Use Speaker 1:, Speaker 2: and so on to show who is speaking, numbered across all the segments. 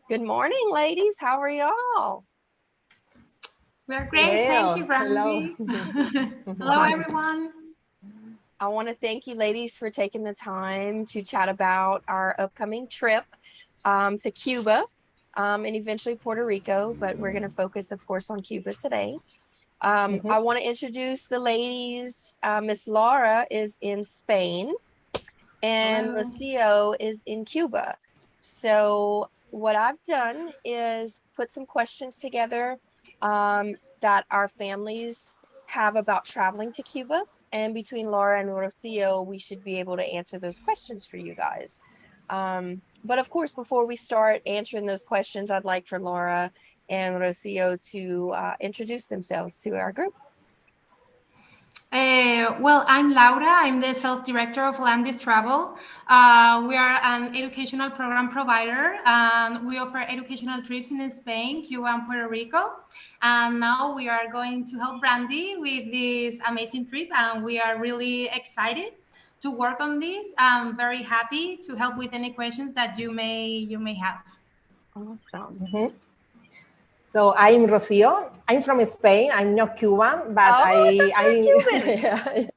Speaker 1: Good morning, ladies. How are y'all?
Speaker 2: We're great. Thank you,
Speaker 3: Hello.
Speaker 2: Brandy. Hello, everyone.
Speaker 1: I want to thank you, ladies, for taking the time to chat about our upcoming trip to Cuba and eventually Puerto Rico, but we're going to focus, of course, on Cuba today. I want to introduce the ladies. Miss Laura is in Spain and
Speaker 2: Hello.
Speaker 1: Rocio is in Cuba. So what I've done is put some questions together that our families have about traveling to Cuba. And between Laura and Rocio, we should be able to answer those questions for you guys. But of course, before we start answering those questions, I'd like for Laura and Rocio to introduce themselves to our group.
Speaker 2: Well, I'm Laura. I'm the sales director of Alandis Travel. We are an educational program provider, and we offer educational trips in Spain, Cuba, and Puerto Rico. And now we are going to help Brandy with this amazing trip, and we are really excited to work on this. I'm very happy to help with any questions that you may have.
Speaker 1: Awesome.
Speaker 3: So I'm Rocio. I'm from Spain. I'm not Cuban, but
Speaker 1: Cuban.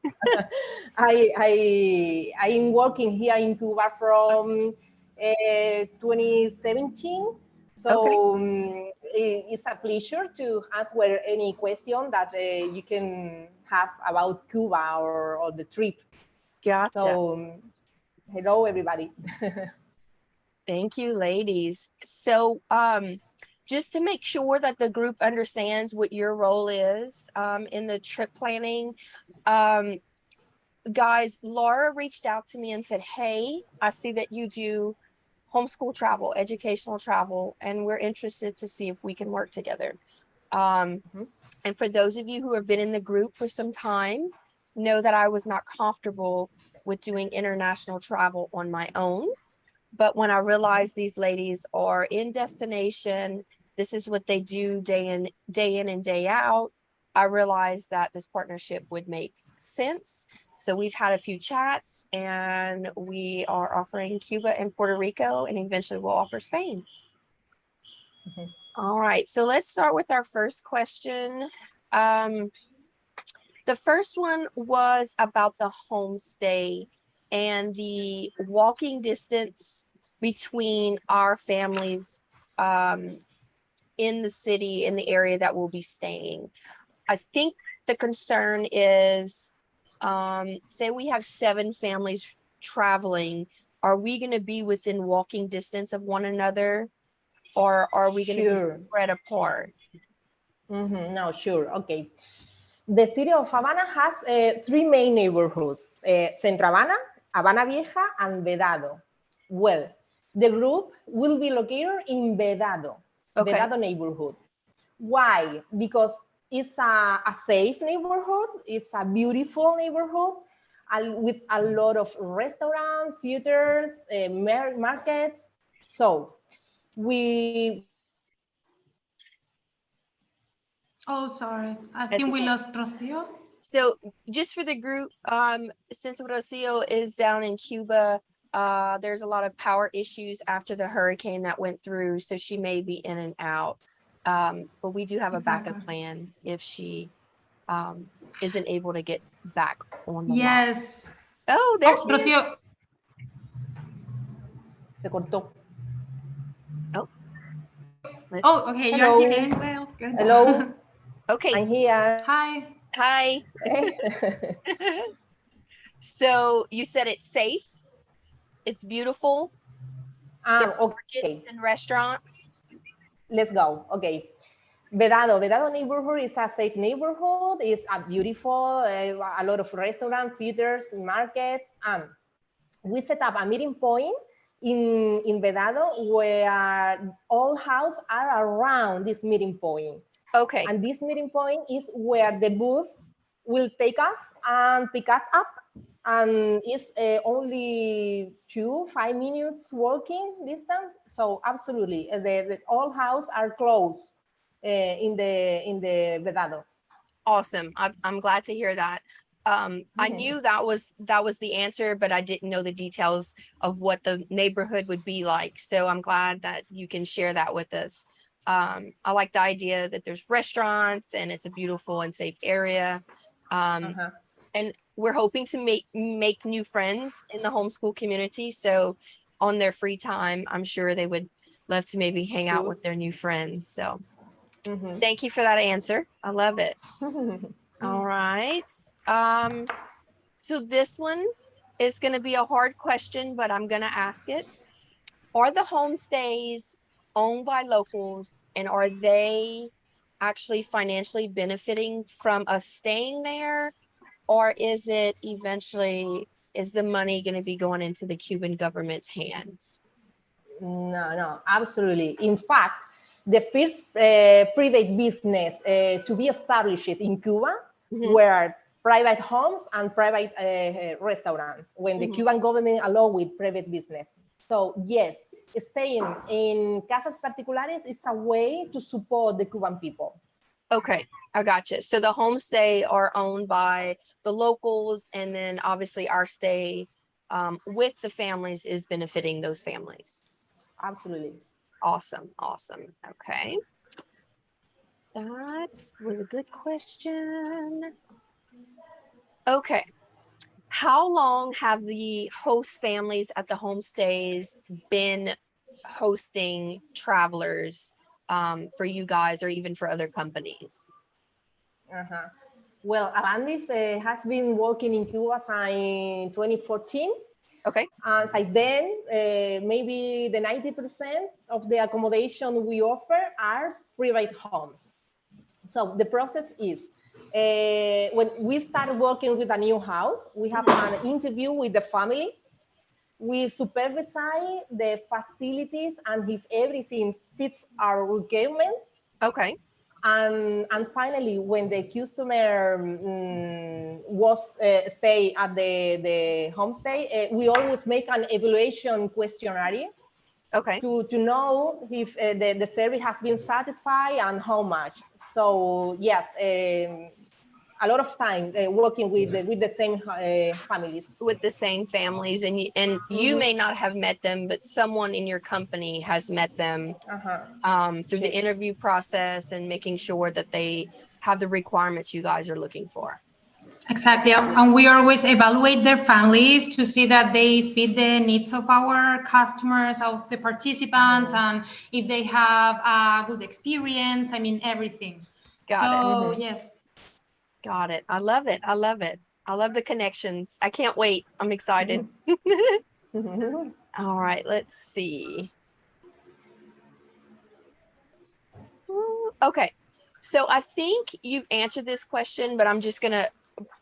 Speaker 3: I'm working here in Cuba from 2017. So it's a pleasure to answer any question that you can have about Cuba or the trip.
Speaker 1: Gotcha.
Speaker 3: So hello, everybody.
Speaker 1: Thank you, ladies. So just to make sure that the group understands what your role is in the trip planning, guys, Laura reached out to me and said, hey, I see that you do homeschool travel, educational travel, and we're interested to see if we can work together. And for those of you who have been in the group for some time, know that I was not comfortable with doing international travel on my own. But when I realized these ladies are in destination, this is what they do day in and day out, I realized that this partnership would make sense. So we've had a few chats and we are offering Cuba and Puerto Rico, and eventually we'll offer Spain. All right, so let's start with our first question. The first one was about the homestay and the walking distance between our families in the city, in the area that we'll be staying. I think the concern is, say we have 7 families traveling, are we going to be within walking distance of one another, or are we going to be spread apart?
Speaker 3: No, sure. Okay. The city of Havana has 3 main neighborhoods, Centro Habana, Habana Vieja, and Vedado. Well, the group will be located in Vedado, Vedado neighborhood. Why? Because it's a safe neighborhood, it's a beautiful neighborhood with a lot of restaurants, theaters, markets. So we...
Speaker 2: Oh, sorry. I think we lost Rocio.
Speaker 1: So just for the group, since Rocio is down in Cuba, there's a lot of power issues after the hurricane that went through, so she may be in and out. But we do have a backup plan if she isn't able to get back on the line.
Speaker 2: Yes.
Speaker 1: Oh, there's
Speaker 2: Rocio.
Speaker 3: Se cortó.
Speaker 2: Oh, okay.
Speaker 3: Hello.
Speaker 2: You're here. Well, good.
Speaker 3: Hello.
Speaker 1: Okay.
Speaker 3: I'm here.
Speaker 2: Hi.
Speaker 1: Hi. So you said it's safe. It's beautiful. Markets and restaurants.
Speaker 3: Let's go. Okay. Vedado neighborhood is a safe neighborhood. It's a beautiful, a lot of restaurants, theaters, markets, and we set up a meeting point in Vedado where all houses are around this meeting point.
Speaker 1: Okay.
Speaker 3: And this meeting point is where the bus will take us and pick us up. And it's only 5 minutes walking distance. So absolutely, the all houses are close in the Vedado.
Speaker 1: Awesome. I'm glad to hear that. I knew that was the answer, but I didn't know the details of what the neighborhood would be like. So I'm glad that you can share that with us. I like the idea that there's restaurants and it's a beautiful and safe area. And we're hoping to make new friends in the homeschool community. So on their free time, I'm sure they would love to maybe hang out with their new friends. So thank you for that answer. I love it. All right. So this one is going to be a hard question, but I'm going to ask it. Are the homestays owned by locals, and are they actually financially benefiting from us staying there? Or is it eventually, is the money going to be going into the Cuban government's hands?
Speaker 3: No, absolutely. In fact, the first private business to be established in Cuba were private homes and private restaurants when the Cuban government allowed with private business. So yes, staying in casas particulares is a way to support the Cuban people.
Speaker 1: Okay, I gotcha. So the homestay are owned by the locals, and then obviously our stay with the families is benefiting those families.
Speaker 3: Absolutely.
Speaker 1: Awesome. Okay. That was a good question. Okay. How long have the host families at the homestays been hosting travelers for you guys or even for other companies?
Speaker 3: Well, Alandis has been working in Cuba since 2014.
Speaker 1: Okay.
Speaker 3: And since then, maybe the 90% of the accommodation we offer are private homes. So the process is, when we start working with a new house, we have an interview with the family. We supervise the facilities and if everything fits our requirements.
Speaker 1: Okay.
Speaker 3: And finally, when the customer was stay at the homestay, we always make an evaluation questionnaire.
Speaker 1: Okay.
Speaker 3: To know if the service has been satisfied and how much. So yes, a lot of time working with the same families.
Speaker 1: With the same families, and you may not have met them, but someone in your company has met them through the interview process and making sure that they have the requirements you guys are looking for.
Speaker 2: Exactly. And we always evaluate their families to see that they fit the needs of our customers, of the participants, and if they have a good experience. I mean, everything.
Speaker 1: Got it.
Speaker 2: Yes.
Speaker 1: Got it. I love it. I love the connections. I can't wait. I'm excited. All right, let's see. Okay. So I think you've answered this question, but I'm just going to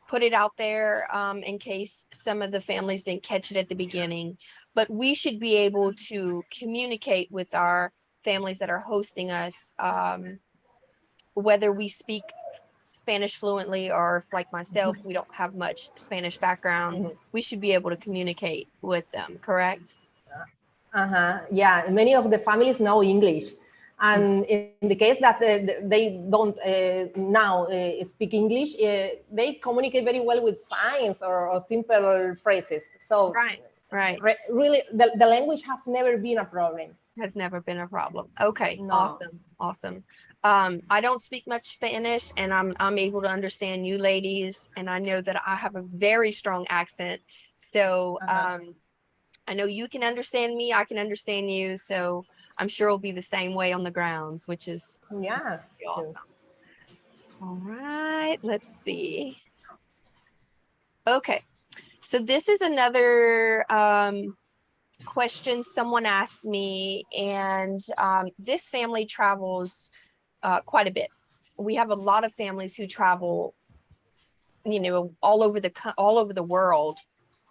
Speaker 1: put it out there in case some of the families didn't catch it at the beginning. But we should be able to communicate with our families that are hosting us, whether we speak Spanish fluently or if, like myself, we don't have much Spanish background. We should be able to communicate with them, correct?
Speaker 3: Yeah, many of the families know English. And in the case that they don't now speak English, they communicate very well with signs or simple phrases. So
Speaker 1: right.
Speaker 3: Really, the language has never been a problem.
Speaker 1: Has never been a problem. Okay,
Speaker 3: no.
Speaker 1: Awesome. I don't speak much Spanish, and I'm able to understand you ladies, and I know that I have a very strong accent. So I know you can understand me, I can understand you. So I'm sure it'll be the same way on the grounds, which is awesome. All right, let's see. Okay, so this is another question someone asked me, and this family travels quite a bit. We have a lot of families who travel, all over the world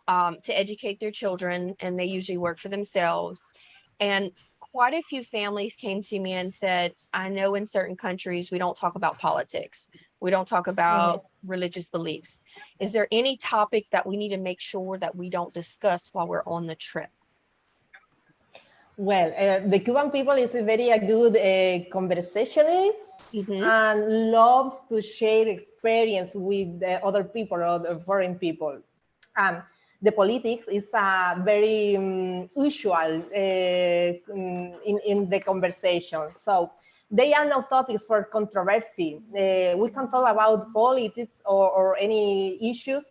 Speaker 1: to educate their children, and they usually work for themselves. And quite a few families came to me and said, I know in certain countries we don't talk about politics, we don't talk about religious beliefs. Is there any topic that we need to make sure that we don't discuss while we're on the trip?
Speaker 3: Well, the Cuban people is a very good conversationalist. and loves to share experience with other people or other foreign people. The politics is very usual in the conversation. So they are no topics for controversy. We can talk about politics or any issues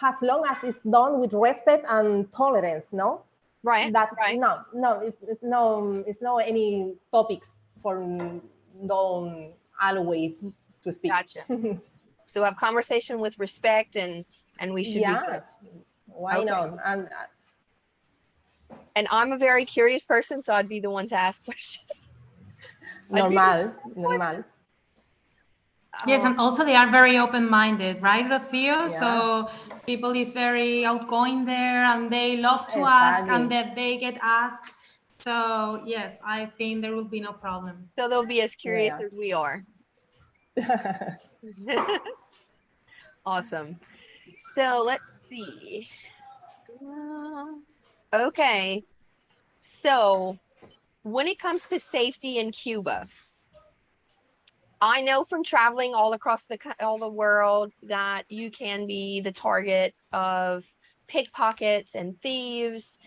Speaker 3: as long as it's done with respect and tolerance, no?
Speaker 1: Right.
Speaker 3: That
Speaker 1: right.
Speaker 3: it's no any topics for don't always to speak.
Speaker 1: Gotcha. So have conversation with respect, and we should be good.
Speaker 3: Why not?
Speaker 1: And I'm a very curious person, so I'd be the one to ask questions.
Speaker 3: Normal.
Speaker 2: Yes, and also they are very open-minded, right, Rocio?
Speaker 3: Yeah.
Speaker 2: So people is very outgoing there, and they love to ask, and that they get asked. So yes, I think there will be no problem.
Speaker 1: So they'll be as curious as we are. Awesome. So let's see. Okay. So when it comes to safety in Cuba, I know from traveling all across all the world that you can be the target of pickpockets and thieves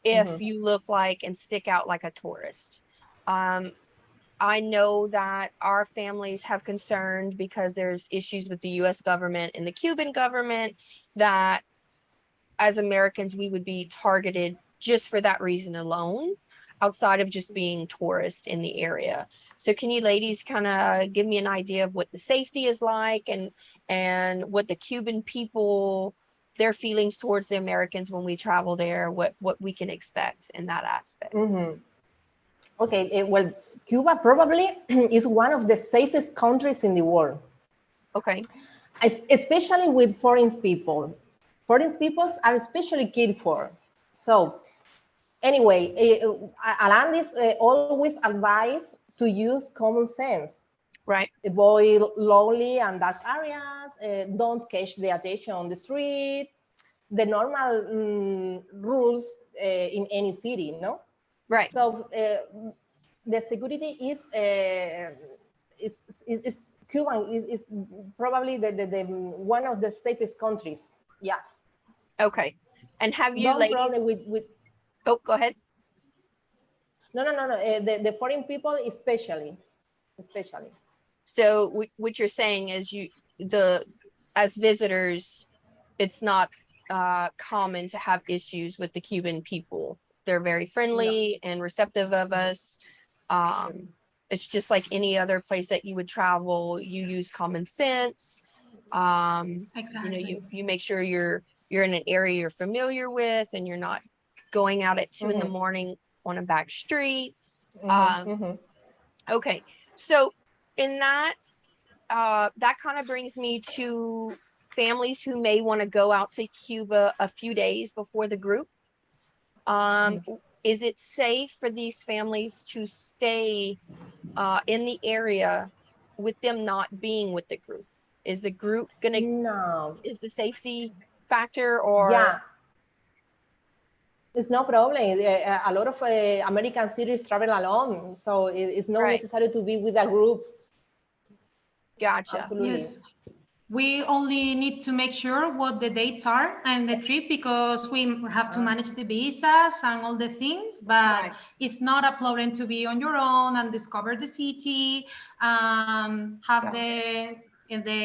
Speaker 1: if you look like and stick out like a tourist. I know that our families have concerned because there's issues with the US government and the Cuban government that as Americans, we would be targeted just for that reason alone, outside of just being tourists in the area. So can you ladies kind of give me an idea of what the safety is like and what the Cuban people, their feelings towards the Americans when we travel there, what we can expect in that aspect?
Speaker 3: Okay, well, Cuba probably is one of the safest countries in the world.
Speaker 1: Okay.
Speaker 3: Especially with foreign people. Foreign peoples are especially cared for. So anyway, Alandis always advise to use common sense.
Speaker 1: Right.
Speaker 3: Avoid lonely and dark areas. Don't catch the attention on the street. The normal rules in any city, no?
Speaker 1: Right.
Speaker 3: So the security is Cuban is probably the one of the safest countries. Yeah.
Speaker 1: Okay. And have you
Speaker 3: No
Speaker 1: ladies?
Speaker 3: Problem with.
Speaker 1: Oh, go ahead.
Speaker 3: No. The foreign people especially.
Speaker 1: So what you're saying is as visitors, it's not common to have issues with the Cuban people. They're very friendly and receptive of us. It's just like any other place that you would travel. You use common sense.
Speaker 2: Exactly.
Speaker 1: You make sure you're in an area you're familiar with, and you're not going out at 2 in the morning on a back street. Okay, so in that kind of brings me to families who may want to go out to Cuba a few days before the group. Is it safe for these families to stay in the area with them not being with the group? Is the group gonna?
Speaker 3: No.
Speaker 1: Is the safety factor or?
Speaker 3: Yeah. It's no problem. A lot of American cities travel alone, so it's not necessary to be with a group.
Speaker 1: Gotcha.
Speaker 3: Absolutely.
Speaker 2: Yes. We only need to make sure what the dates are and the trip, because we have to manage the visas and all the things, but it's not a problem to be on your own and discover the city and have the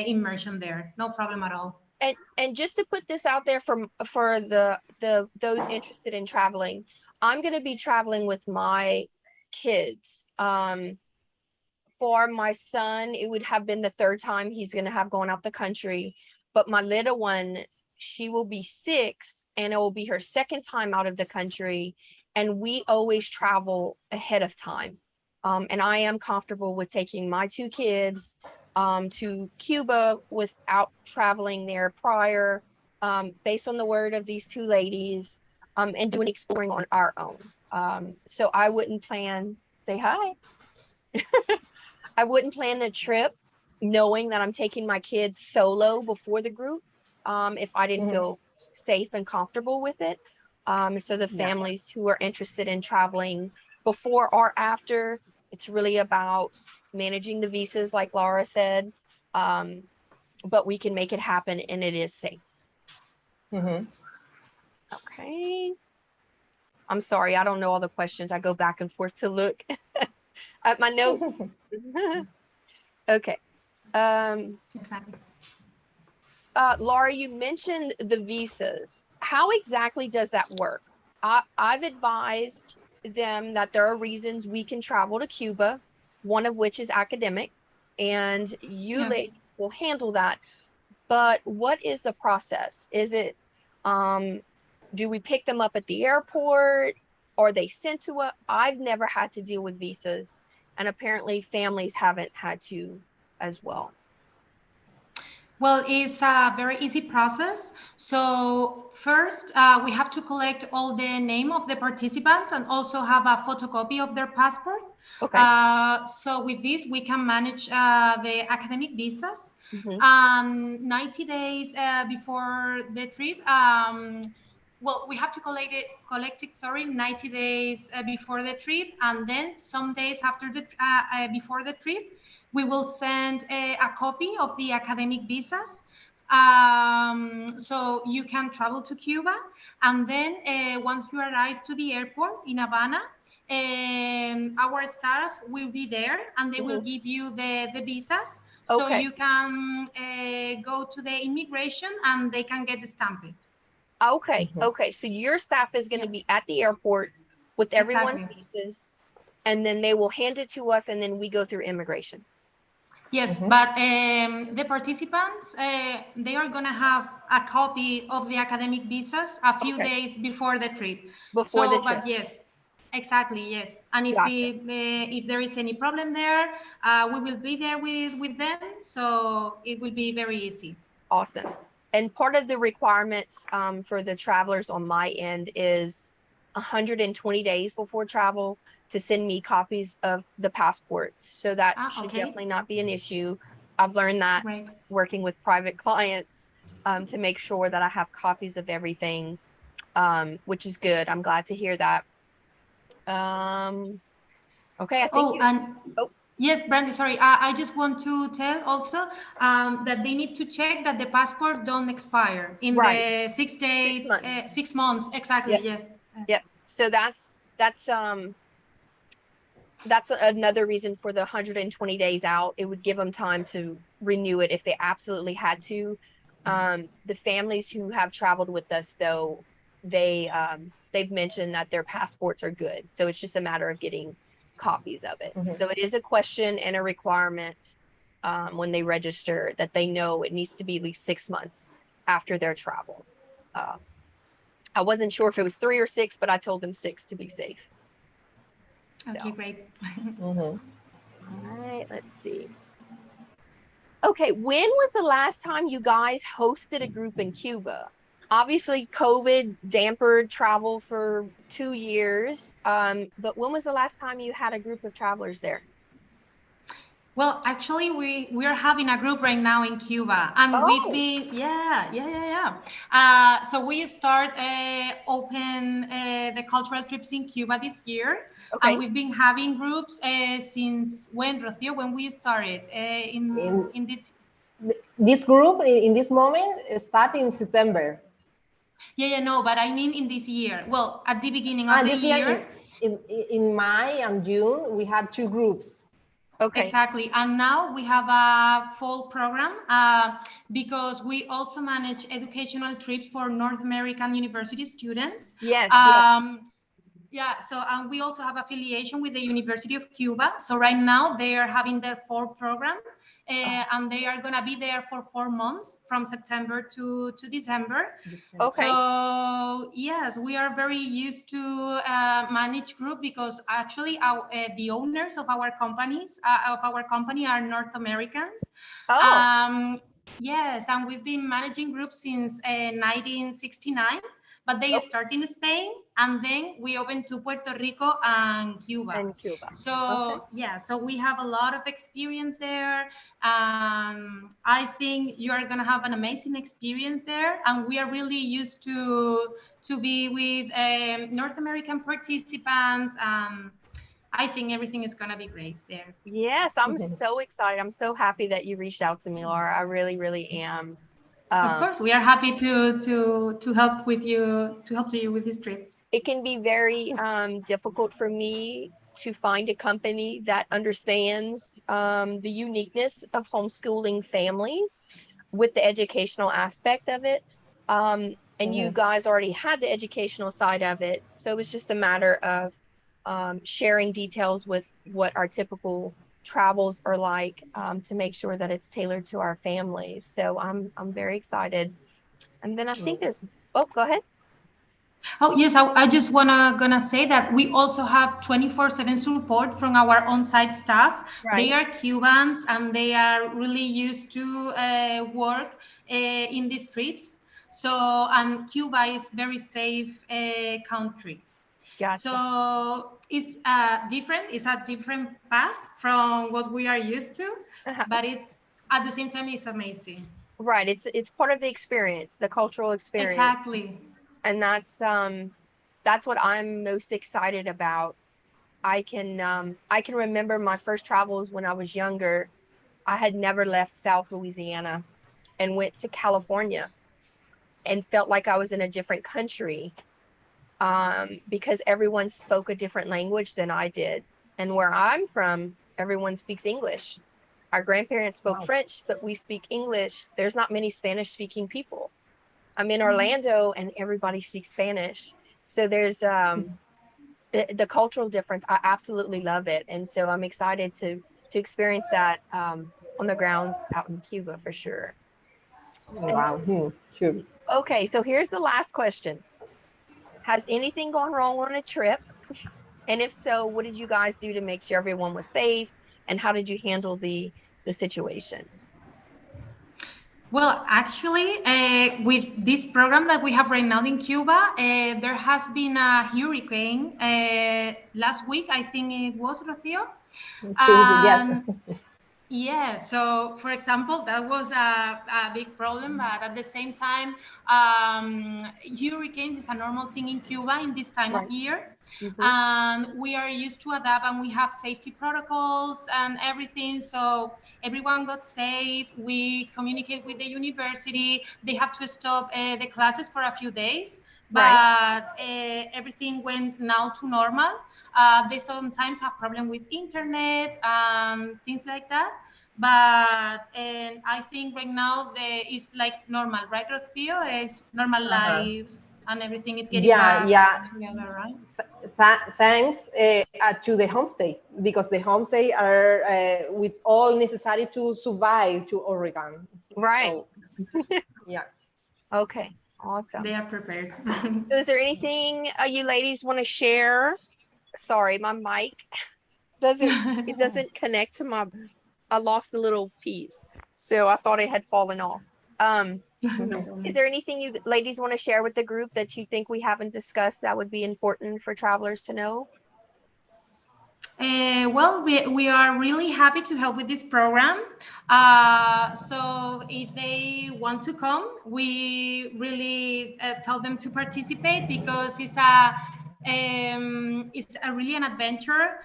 Speaker 2: immersion there. No problem at all.
Speaker 1: And just to put this out there for those interested in traveling, I'm going to be traveling with my kids. For my son, it would have been the third time he's going to have gone out the country, but my little one, she will be 6 and it will be her second time out of the country, and we always travel ahead of time. And I am comfortable with taking my 2 kids to Cuba without traveling there prior, based on the word of these 2 ladies, and doing exploring on our own. So I wouldn't plan, say hi. I wouldn't plan a trip knowing that I'm taking my kids solo before the group, if I didn't feel safe and comfortable with it. So the families who are interested in traveling before or after, It's really about managing the visas, like Laura said, but we can make it happen, and it is safe. Okay. I'm sorry, I don't know all the questions. I go back and forth to look at my notes. Okay.
Speaker 2: Exactly.
Speaker 1: Laura, you mentioned the visas. How exactly does that work? I've advised them that there are reasons we can travel to Cuba, one of which is academic, and you
Speaker 2: Yes.
Speaker 1: ladies will handle that. But what is the process? Is it, do we pick them up at the airport? Are they sent to us? I've never had to deal with visas, and apparently families haven't had to as well.
Speaker 2: Well, it's a very easy process. So first, we have to collect all the name of the participants and also have a photocopy of their passport.
Speaker 1: Okay.
Speaker 2: So with this, we can manage the academic visas. 90 days before the trip, well, we have to collect it, sorry, 90 days before the trip, and then some days after the before the trip, we will send a copy of the academic visas. So you can travel to Cuba, and then once you arrive to the airport in Havana, our staff will be there, and they will give you the visas. So
Speaker 1: Okay.
Speaker 2: you can go to the immigration, and they can get stamped.
Speaker 1: Okay. Okay. So your staff is going to be at the airport with everyone's visas, and then they will hand it to us, and then we go through immigration.
Speaker 2: Yes, but the participants, they are going to have a copy of the academic visas a few days before the trip.
Speaker 1: Before the trip.
Speaker 2: But yes, exactly, yes. And if if there is any problem there, we will be there with them. So it will be very easy.
Speaker 1: Awesome. And part of the requirements for the travelers on my end is 120 days before travel to send me copies of the passports. So that should definitely not be an issue. I've learned that working with private clients to make sure that I have copies of everything, which is good. I'm glad to hear that. Okay, I think
Speaker 2: yes, Brandy, sorry. I just want to tell also that they need to check that the passport don't expire in the 6 days, 6 months. Exactly. Yes.
Speaker 1: Yep. So that's another reason for the 120 days out. It would give them time to renew it if they absolutely had to. The families who have traveled with us, though, they've mentioned that their passports are good. So it's just a matter of getting copies of it. So it is a question and a requirement when they register that they know it needs to be at least 6 months after their travel. I wasn't sure if it was 3 or 6, but I told them 6 to be safe.
Speaker 2: Okay, great.
Speaker 1: All right, let's see. Okay, when was the last time you guys hosted a group in Cuba? Obviously, COVID dampened travel for 2 years, but when was the last time you had a group of travelers there?
Speaker 2: Well, actually, we are having a group right now in Cuba, and we've been so we start open the cultural trips in Cuba this year, and we've been having groups since when, Rocio? When we started in
Speaker 3: this group in this moment start in September.
Speaker 2: No, but I mean in this year. Well, at the beginning of the year.
Speaker 3: In May and June, we had 2 groups.
Speaker 2: Okay. Exactly. And now we have a fall program because we also manage educational trips for North American university students.
Speaker 1: Yes.
Speaker 2: Yeah, so we also have affiliation with the University of Cuba. So right now they are having their fall program and they are going to be there for 4 months from September to December.
Speaker 1: Okay.
Speaker 2: So yes, we are very used to manage group because actually the owners of our company are North Americans. Yes, and we've been managing groups since 1969. But they start in Spain, and then we open to Puerto Rico and Cuba. So yeah, so we have a lot of experience there. I think you are gonna have an amazing experience there, and we are really used to be with North American participants. I think everything is gonna be great there.
Speaker 1: Yes, I'm so excited. I'm so happy that you reached out to me, Laura. I really, really am.
Speaker 2: Of course, we are happy to help with you, to help you with this trip.
Speaker 1: It can be very difficult for me to find a company that understands the uniqueness of homeschooling families with the educational aspect of it. And you guys already had the educational side of it. So it was just a matter of sharing details with what our typical travels are like to make sure that it's tailored to our families. So I'm very excited. And then I think there's, oh, go ahead.
Speaker 2: Oh yes, I just gonna say that we also have 24/7 support from our on-site staff.
Speaker 1: Right.
Speaker 2: They are Cubans and they are really used to work in these trips. So, and Cuba is very safe country.
Speaker 1: Gotcha.
Speaker 2: So it's different. It's a different path from what we are used to, but it's at the same time it's amazing.
Speaker 1: Right. It's part of the experience, the cultural experience.
Speaker 2: Exactly.
Speaker 1: And that's what I'm most excited about. I can remember my first travels when I was younger. I had never left South Louisiana and went to California and felt like I was in a different country because everyone spoke a different language than I did. And where I'm from, everyone speaks English. Our grandparents spoke French, but we speak English. There's not many Spanish speaking people. I'm in Orlando and everybody speaks Spanish. So there's the cultural difference. I absolutely love it. And so I'm excited to experience that on the grounds out in Cuba for sure.
Speaker 3: Wow, sure.
Speaker 1: Okay, so here's the last question. Has anything gone wrong on a trip? And if so, what did you guys do to make sure everyone was safe? And how did you handle the situation?
Speaker 2: Well, actually, with this program that we have right now in Cuba, there has been a hurricane last week. I think it was, Rocio.
Speaker 3: Yes.
Speaker 2: Yeah, so for example, that was a big problem, but at the same time, hurricanes is a normal thing in Cuba in this time of year. And we are used to adapt and we have safety protocols and everything. So everyone got safe. We communicate with the university. They have to stop the classes for a few days, but everything went now to normal. They sometimes have problem with internet and things like that. But and I think right now it's like normal, right, Rocio? It's normal life and everything is getting back together, right?
Speaker 3: Thanks to the homestay, because the homestay are with all necessary to survive to Oregon.
Speaker 1: Right.
Speaker 3: So, yeah.
Speaker 1: Okay. Awesome.
Speaker 2: They are prepared.
Speaker 1: So is there anything you ladies want to share? Sorry, my mic doesn't connect to my. I lost the little piece, so I thought it had fallen off. Is there anything you ladies want to share with the group that you think we haven't discussed that would be important for travelers to know?
Speaker 2: Well, we are really happy to help with this program. So if they want to come, we really tell them to participate because it's a really an adventure.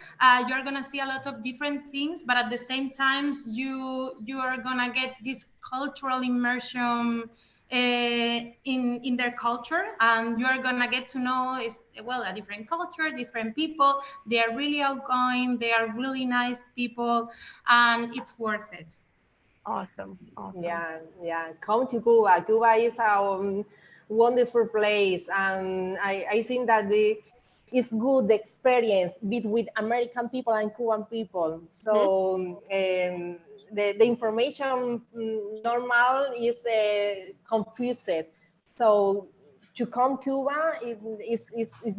Speaker 2: You're gonna see a lot of different things, but at the same time, you are gonna get this cultural immersion in their culture, and you are gonna get to know a different culture, different people. They are really outgoing, they are really nice people, and it's worth it.
Speaker 1: Awesome.
Speaker 3: Yeah, come to Cuba. Cuba is a wonderful place, and I think that it's good experience with American people and Cuban people. So the information normal is confused. So to come Cuba is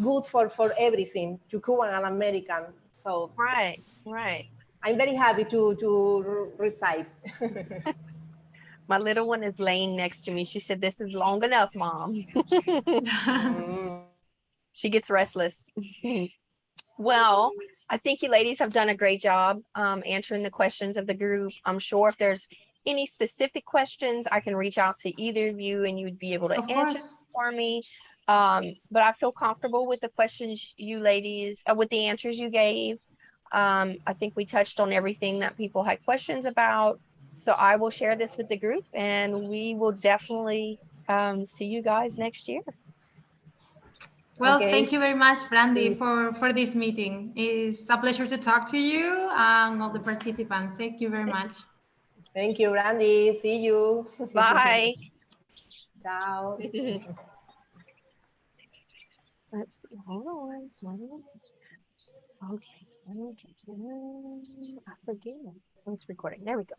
Speaker 3: good for everything, to Cuban and American. So
Speaker 1: right.
Speaker 3: I'm very happy to reside.
Speaker 1: My little one is laying next to me. She said, "This is long enough, Mom." She gets restless. Well, I think you ladies have done a great job answering the questions of the group. I'm sure if there's any specific questions, I can reach out to either of you and you would be able to answer for me. But I feel comfortable with the questions you ladies, with the answers you gave. I think we touched on everything that people had questions about. So I will share this with the group, and we will definitely see you guys next year.
Speaker 2: Well,
Speaker 3: Okay.
Speaker 2: thank you very much, Brandy,
Speaker 3: Sí.
Speaker 2: for this meeting. It's a pleasure to talk to you and all the participants. Thank you very much.
Speaker 3: Thank you, Brandy. See you.
Speaker 1: Bye.
Speaker 3: Ciao.
Speaker 1: Let's see. Hold on. Okay. I forget. Oh, it's recording. There we go.